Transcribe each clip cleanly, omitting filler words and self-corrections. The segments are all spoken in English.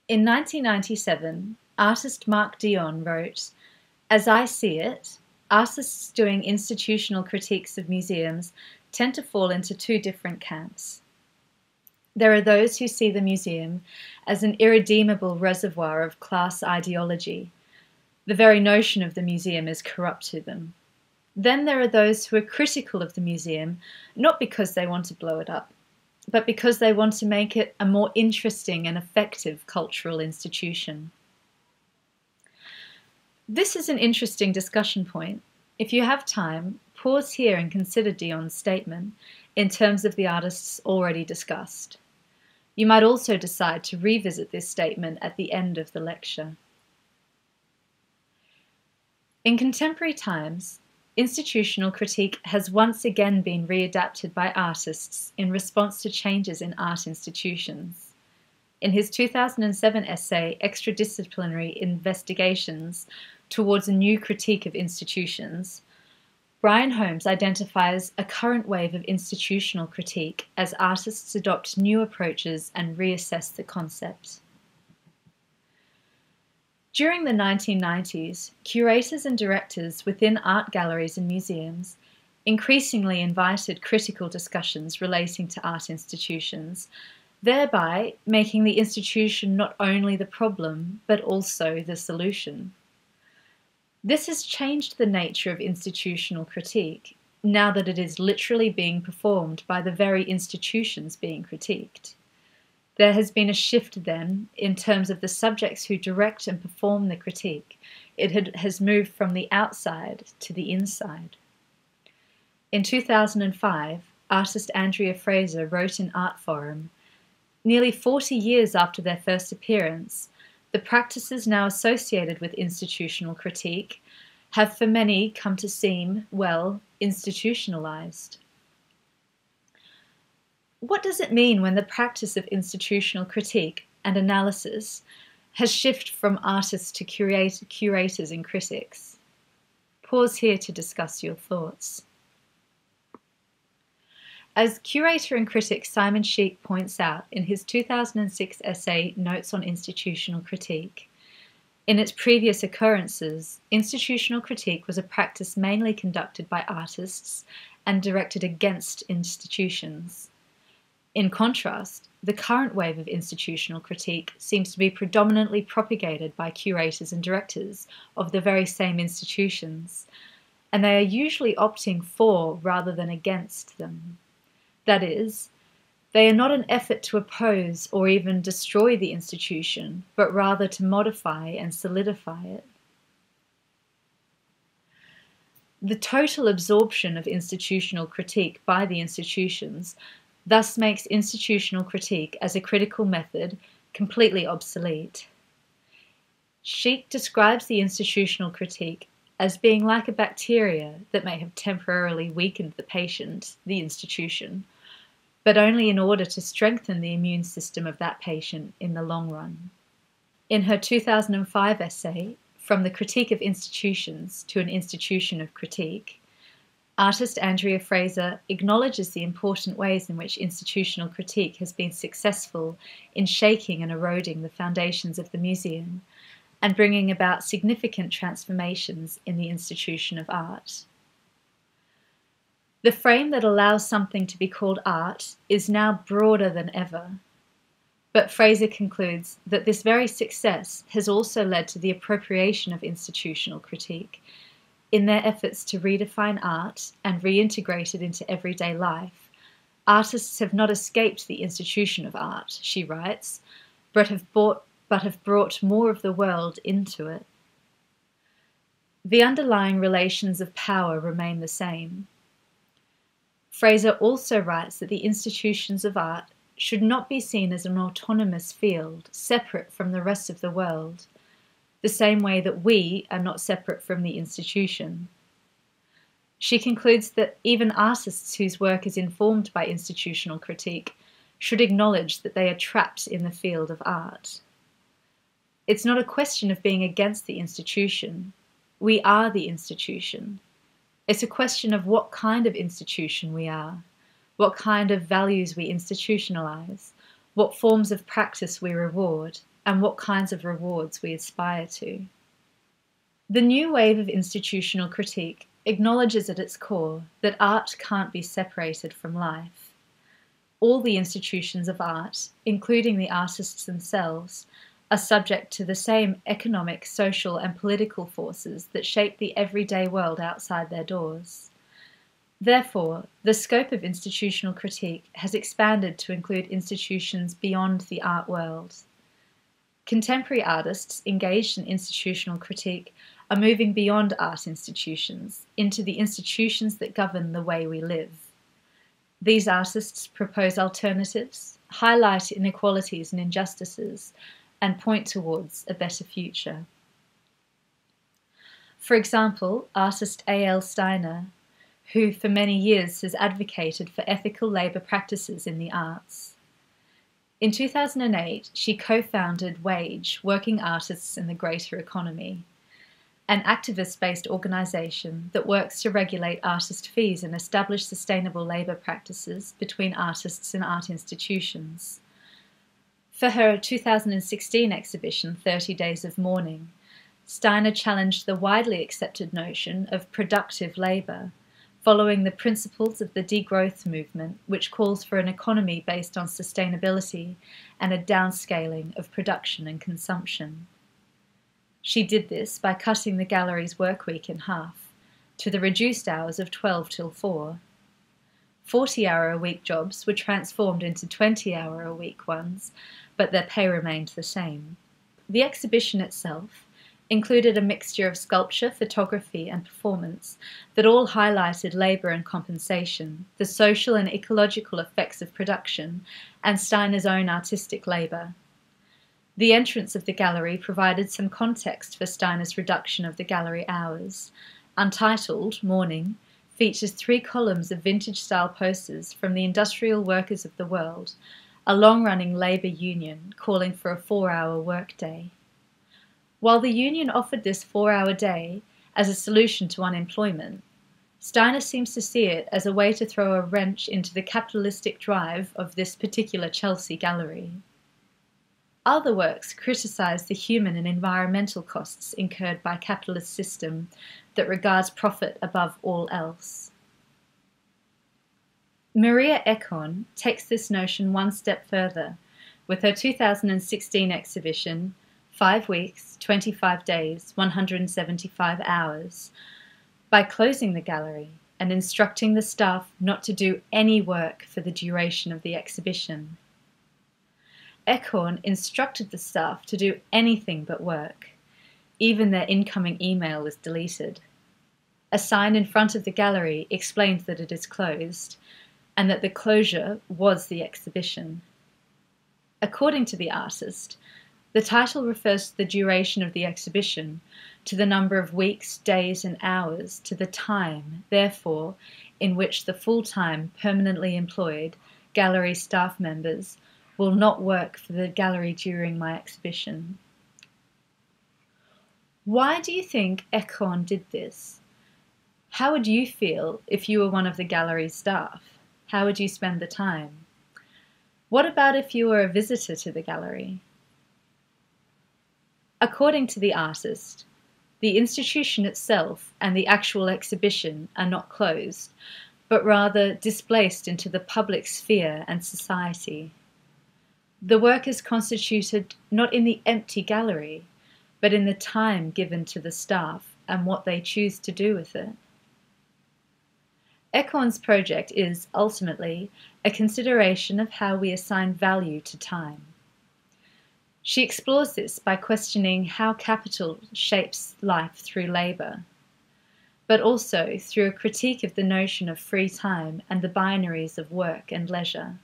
In 1997, artist Mark Dion wrote, "As I see it, artists doing institutional critiques of museums tend to fall into two different camps. There are those who see the museum as an irredeemable reservoir of class ideology. The very notion of the museum is corrupt to them. Then there are those who are critical of the museum, not because they want to blow it up, but because they want to make it a more interesting and effective cultural institution." This is an interesting discussion point. If you have time, pause here and consider Dion's statement in terms of the artists already discussed. You might also decide to revisit this statement at the end of the lecture. In contemporary times, institutional critique has once again been readapted by artists in response to changes in art institutions. In his 2007 essay, Extradisciplinary Investigations Towards a New Critique of Institutions, Brian Holmes identifies a current wave of institutional critique as artists adopt new approaches and reassess the concept. During the 1990s, curators and directors within art galleries and museums increasingly invited critical discussions relating to art institutions, thereby making the institution not only the problem, but also the solution. This has changed the nature of institutional critique, now that it is literally being performed by the very institutions being critiqued. There has been a shift then in terms of the subjects who direct and perform the critique. It has moved from the outside to the inside. In 2005, artist Andrea Fraser wrote in Art Forum, "Nearly 40 years after their first appearance, the practices now associated with institutional critique have for many come to seem, well, institutionalized." What does it mean when the practice of institutional critique and analysis has shifted from artists to curators and critics? Pause here to discuss your thoughts. As curator and critic Simon Sheik points out in his 2006 essay Notes on Institutional Critique, in its previous occurrences, institutional critique was a practice mainly conducted by artists and directed against institutions. In contrast, the current wave of institutional critique seems to be predominantly propagated by curators and directors of the very same institutions, and they are usually opting for rather than against them. That is, they are not an effort to oppose or even destroy the institution, but rather to modify and solidify it. The total absorption of institutional critique by the institutions thus makes institutional critique as a critical method completely obsolete. Sheik describes the institutional critique as being like a bacteria that may have temporarily weakened the patient, the institution, but only in order to strengthen the immune system of that patient in the long run. In her 2005 essay, From the Critique of Institutions to an Institution of Critique, artist Andrea Fraser acknowledges the important ways in which institutional critique has been successful in shaking and eroding the foundations of the museum and bringing about significant transformations in the institution of art. The frame that allows something to be called art is now broader than ever. But Fraser concludes that this very success has also led to the appropriation of institutional critique in their efforts to redefine art and reintegrate it into everyday life. Artists have not escaped the institution of art, she writes, but have brought more of the world into it. The underlying relations of power remain the same. Fraser also writes that the institutions of art should not be seen as an autonomous field, separate from the rest of the world, the same way that we are not separate from the institution. She concludes that even artists whose work is informed by institutional critique should acknowledge that they are trapped in the field of art. It's not a question of being against the institution. We are the institution. It's a question of what kind of institution we are, what kind of values we institutionalize, what forms of practice we reward, and what kinds of rewards we aspire to. The new wave of institutional critique acknowledges at its core that art can't be separated from life. All the institutions of art, including the artists themselves, are subject to the same economic, social, and political forces that shape the everyday world outside their doors. Therefore, the scope of institutional critique has expanded to include institutions beyond the art world. Contemporary artists engaged in institutional critique are moving beyond art institutions into the institutions that govern the way we live. These artists propose alternatives, highlight inequalities and injustices, and point towards a better future. For example, artist A.L. Steiner, who for many years has advocated for ethical labour practices in the arts. In 2008, she co-founded W.A.G.E, Working Artists in the Greater Economy, an activist-based organisation that works to regulate artist fees and establish sustainable labour practices between artists and art institutions. For her 2016 exhibition, 30 Days of Mourning, Steiner challenged the widely accepted notion of productive labour, following the principles of the degrowth movement, which calls for an economy based on sustainability and a downscaling of production and consumption. She did this by cutting the gallery's workweek in half, to the reduced hours of 12 till 4. 40-hour-a-week jobs were transformed into 20-hour-a-week ones, but their pay remained the same. The exhibition itself included a mixture of sculpture, photography, and performance that all highlighted labour and compensation, the social and ecological effects of production, and Steiner's own artistic labour. The entrance of the gallery provided some context for Steiner's reduction of the gallery hours. Untitled, Mourning, features 3 columns of vintage-style posters from the Industrial Workers of the World, a long-running labour union calling for a 4-hour workday. While the union offered this 4-hour day as a solution to unemployment, Steiner seems to see it as a way to throw a wrench into the capitalistic drive of this particular Chelsea gallery. Other works criticise the human and environmental costs incurred by a capitalist system that regards profit above all else. Maria Eichhorn takes this notion one step further with her 2016 exhibition, 5 weeks, 25 days, 175 hours, by closing the gallery and instructing the staff not to do any work for the duration of the exhibition. Eichhorn instructed the staff to do anything but work. Even their incoming email was deleted. A sign in front of the gallery explained that it is closed, and that the closure was the exhibition. According to the artist, the title refers to the duration of the exhibition, to the number of weeks, days, and hours, to the time, therefore, in which the full-time, permanently employed gallery staff members will not work for the gallery during my exhibition. Why do you think Eichhorn did this? How would you feel if you were one of the gallery's staff? How would you spend the time? What about if you were a visitor to the gallery? According to the artist, the institution itself and the actual exhibition are not closed, but rather displaced into the public sphere and society. The work is constituted not in the empty gallery, but in the time given to the staff and what they choose to do with it. Eichhorn's project is, ultimately, a consideration of how we assign value to time. She explores this by questioning how capital shapes life through labour, but also through a critique of the notion of free time and the binaries of work and leisure.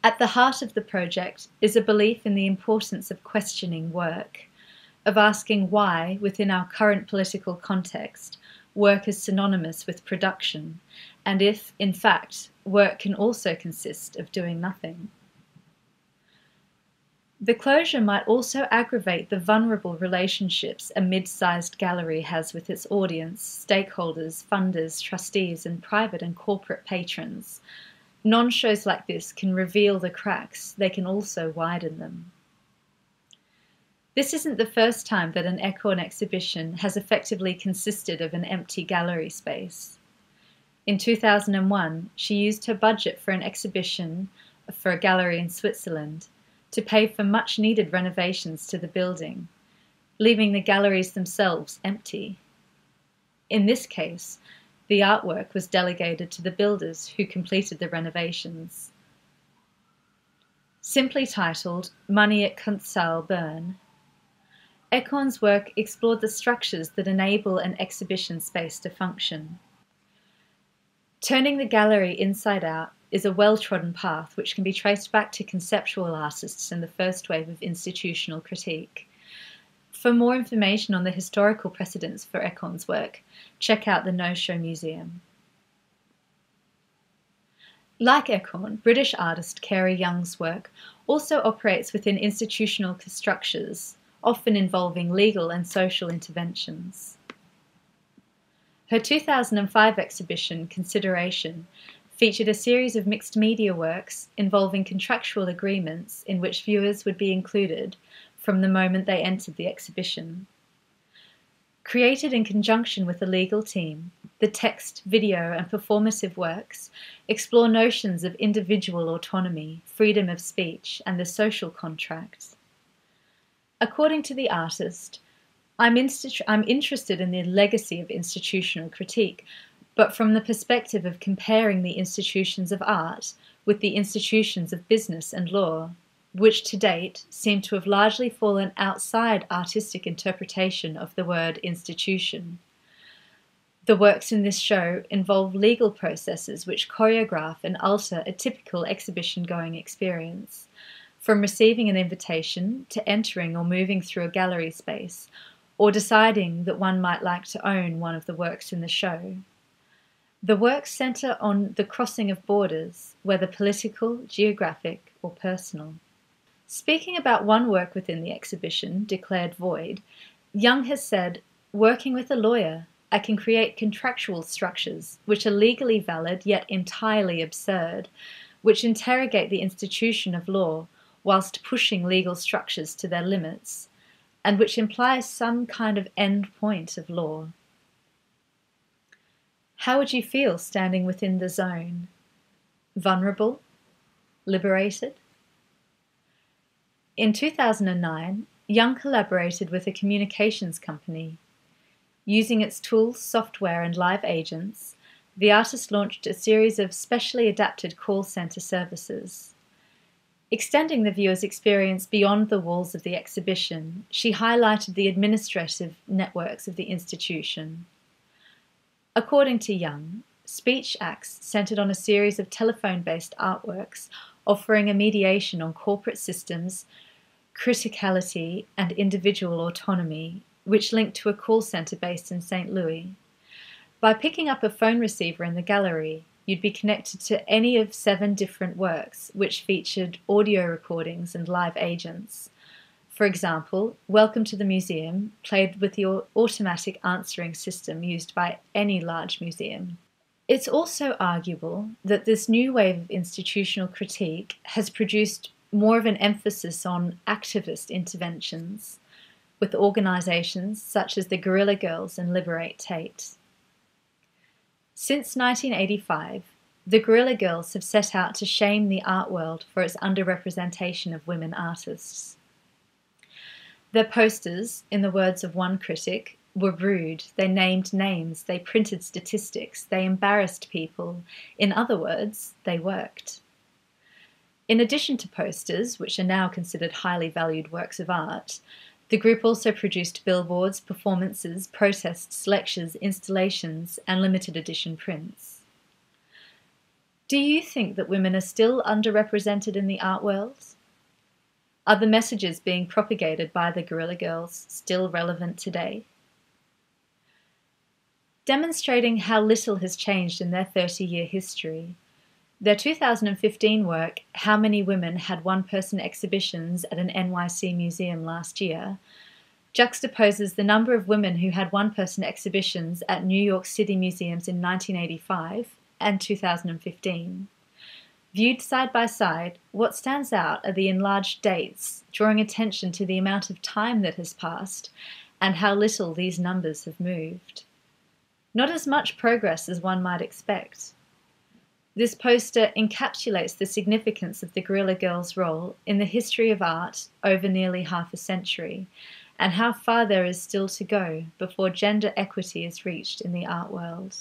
At the heart of the project is a belief in the importance of questioning work, of asking why, within our current political context, work is synonymous with production, and if, in fact, work can also consist of doing nothing. The closure might also aggravate the vulnerable relationships a mid-sized gallery has with its audience, stakeholders, funders, trustees, and private and corporate patrons. Non-shows like this can reveal the cracks, they can also widen them. This isn't the first time that an Eichhorn exhibition has effectively consisted of an empty gallery space. In 2001, she used her budget for an exhibition for a gallery in Switzerland to pay for much-needed renovations to the building, leaving the galleries themselves empty. In this case, the artwork was delegated to the builders who completed the renovations. Simply titled Money at Kunstsaal Bern, Eichhorn's work explored the structures that enable an exhibition space to function. Turning the gallery inside out is a well-trodden path which can be traced back to conceptual artists in the first wave of institutional critique. For more information on the historical precedents for Eichhorn's work, check out the No-Show Museum. Like Eichhorn, British artist Carey Young's work also operates within institutional structures, often involving legal and social interventions. Her 2005 exhibition, Consideration, featured a series of mixed media works involving contractual agreements in which viewers would be included from the moment they entered the exhibition. Created in conjunction with a legal team, the text, video, and performative works explore notions of individual autonomy, freedom of speech, and the social contract. According to the artist, I'm interested in the legacy of institutional critique, but from the perspective of comparing the institutions of art with the institutions of business and law, which to date seem to have largely fallen outside artistic interpretation of the word institution. The works in this show involve legal processes which choreograph and alter a typical exhibition-going experience, from receiving an invitation to entering or moving through a gallery space, or deciding that one might like to own one of the works in the show. The works centre on the crossing of borders, whether political, geographic, or personal. Speaking about one work within the exhibition, declared void, Young has said, "Working with a lawyer, I can create contractual structures which are legally valid yet entirely absurd, which interrogate the institution of law whilst pushing legal structures to their limits, and which implies some kind of end point of law." How would you feel standing within the zone? Vulnerable? Liberated? In 2009, Young collaborated with a communications company. Using its tools, software, and live agents, the artist launched a series of specially adapted call centre services. Extending the viewer's experience beyond the walls of the exhibition, she highlighted the administrative networks of the institution. According to Young, speech acts centred on a series of telephone-based artworks offering a mediation on corporate systems, criticality, and individual autonomy, which linked to a call centre based in St. Louis. By picking up a phone receiver in the gallery, you'd be connected to any of 7 different works, which featured audio recordings and live agents. For example, Welcome to the Museum played with the automatic answering system used by any large museum. It's also arguable that this new wave of institutional critique has produced more of an emphasis on activist interventions, with organisations such as the Guerrilla Girls and Liberate Tate. Since 1985, the Guerrilla Girls have set out to shame the art world for its underrepresentation of women artists. Their posters, in the words of one critic, were rude, they named names, they printed statistics, they embarrassed people. In other words, they worked. In addition to posters, which are now considered highly valued works of art, the group also produced billboards, performances, protests, lectures, installations, and limited edition prints. Do you think that women are still underrepresented in the art world? Are the messages being propagated by the Guerrilla Girls still relevant today? Demonstrating how little has changed in their 30-year history, their 2015 work, How Many Women Had One-Person Exhibitions at an NYC Museum Last Year, juxtaposes the number of women who had one-person exhibitions at New York City museums in 1985 and 2015. Viewed side by side, what stands out are the enlarged dates, drawing attention to the amount of time that has passed and how little these numbers have moved. Not as much progress as one might expect. This poster encapsulates the significance of the Guerrilla Girls' role in the history of art over nearly half a century, and how far there is still to go before gender equity is reached in the art world.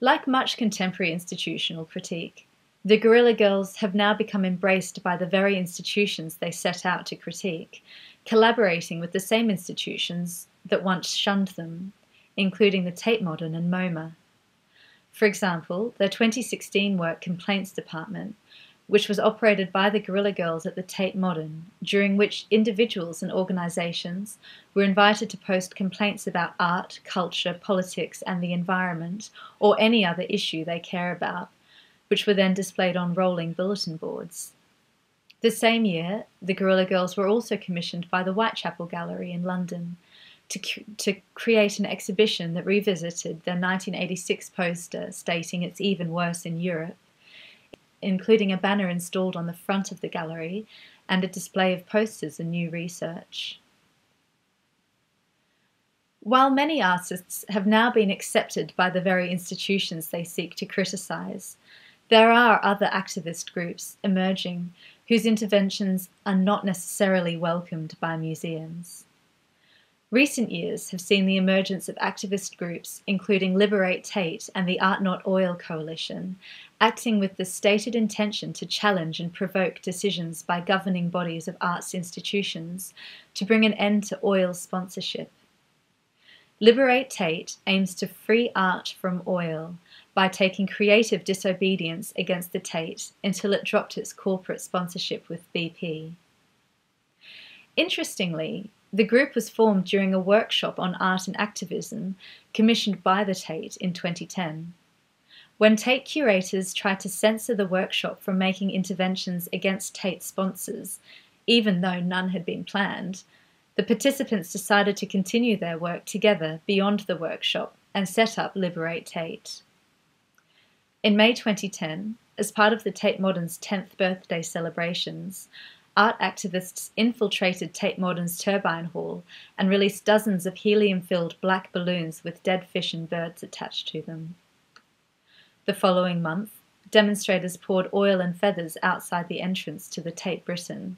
Like much contemporary institutional critique, the Guerrilla Girls have now become embraced by the very institutions they set out to critique, collaborating with the same institutions that once shunned them, including the Tate Modern and MoMA. For example, their 2016 work Complaints Department, which was operated by the Guerrilla Girls at the Tate Modern, during which individuals and organisations were invited to post complaints about art, culture, politics and the environment, or any other issue they care about, which were then displayed on rolling bulletin boards. The same year, the Guerrilla Girls were also commissioned by the Whitechapel Gallery in London to create an exhibition that revisited their 1986 poster stating it's even worse in Europe, including a banner installed on the front of the gallery and a display of posters and new research. While many artists have now been accepted by the very institutions they seek to criticise, there are other activist groups emerging whose interventions are not necessarily welcomed by museums. Recent years have seen the emergence of activist groups including Liberate Tate and the Art Not Oil Coalition, acting with the stated intention to challenge and provoke decisions by governing bodies of arts institutions to bring an end to oil sponsorship. Liberate Tate aims to free art from oil by taking creative disobedience against the Tate until it dropped its corporate sponsorship with BP. Interestingly, the group was formed during a workshop on art and activism commissioned by the Tate in 2010. When Tate curators tried to censor the workshop from making interventions against Tate sponsors, even though none had been planned, the participants decided to continue their work together beyond the workshop and set up Liberate Tate. In May 2010, as part of the Tate Modern's 10th birthday celebrations, art activists infiltrated Tate Modern's turbine hall and released dozens of helium-filled black balloons with dead fish and birds attached to them. The following month, demonstrators poured oil and feathers outside the entrance to the Tate Britain.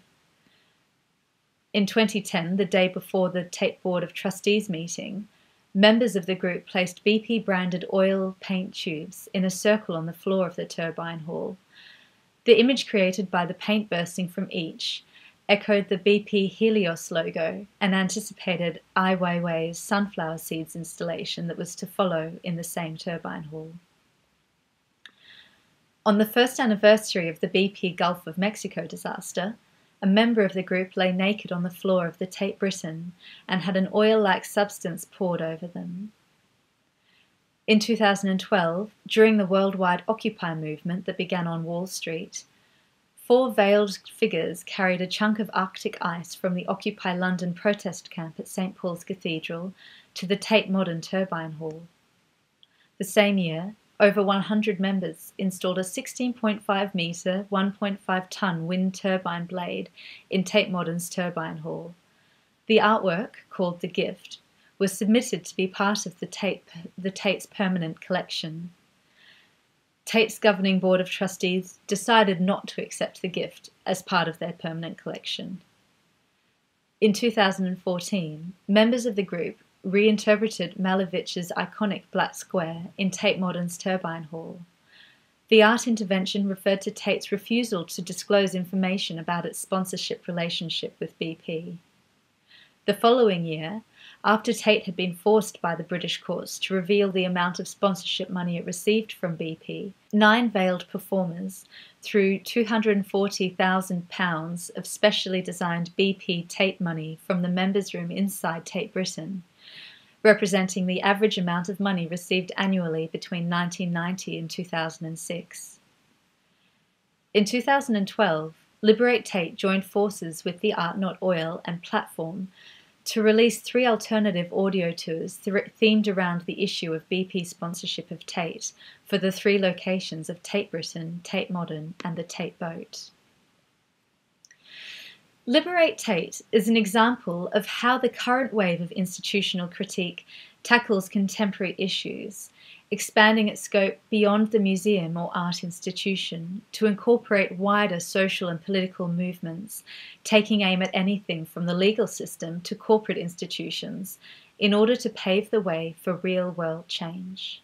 In 2010, the day before the Tate Board of Trustees meeting, members of the group placed BP-branded oil paint tubes in a circle on the floor of the turbine hall. The image created by the paint bursting from each echoed the BP Helios logo and anticipated W.A.G.E's sunflower seeds installation that was to follow in the same turbine hall. On the first anniversary of the BP Gulf of Mexico disaster, a member of the group lay naked on the floor of the Tate Britain and had an oil-like substance poured over them. In 2012, during the worldwide Occupy movement that began on Wall Street, 4 veiled figures carried a chunk of Arctic ice from the Occupy London protest camp at St. Paul's Cathedral to the Tate Modern turbine hall. The same year, over 100 members installed a 16.5 metre, 1.5 tonne wind turbine blade in Tate Modern's turbine hall. The artwork, called The Gift, was submitted to be part of the Tate's permanent collection. Tate's governing board of trustees decided not to accept the gift as part of their permanent collection. In 2014, members of the group reinterpreted Malevich's iconic Black Square in Tate Modern's turbine hall. The art intervention referred to Tate's refusal to disclose information about its sponsorship relationship with BP. The following year, after Tate had been forced by the British courts to reveal the amount of sponsorship money it received from BP, 9 veiled performers threw £240,000 of specially designed BP Tate money from the members' room inside Tate Britain, representing the average amount of money received annually between 1990 and 2006. In 2012, Liberate Tate joined forces with the Art Not Oil and Platform to release 3 alternative audio tours themed around the issue of BP sponsorship of Tate for the 3 locations of Tate Britain, Tate Modern and the Tate Boat. Liberate Tate is an example of how the current wave of institutional critique tackles contemporary issues, expanding its scope beyond the museum or art institution to incorporate wider social and political movements, taking aim at anything from the legal system to corporate institutions, in order to pave the way for real-world change.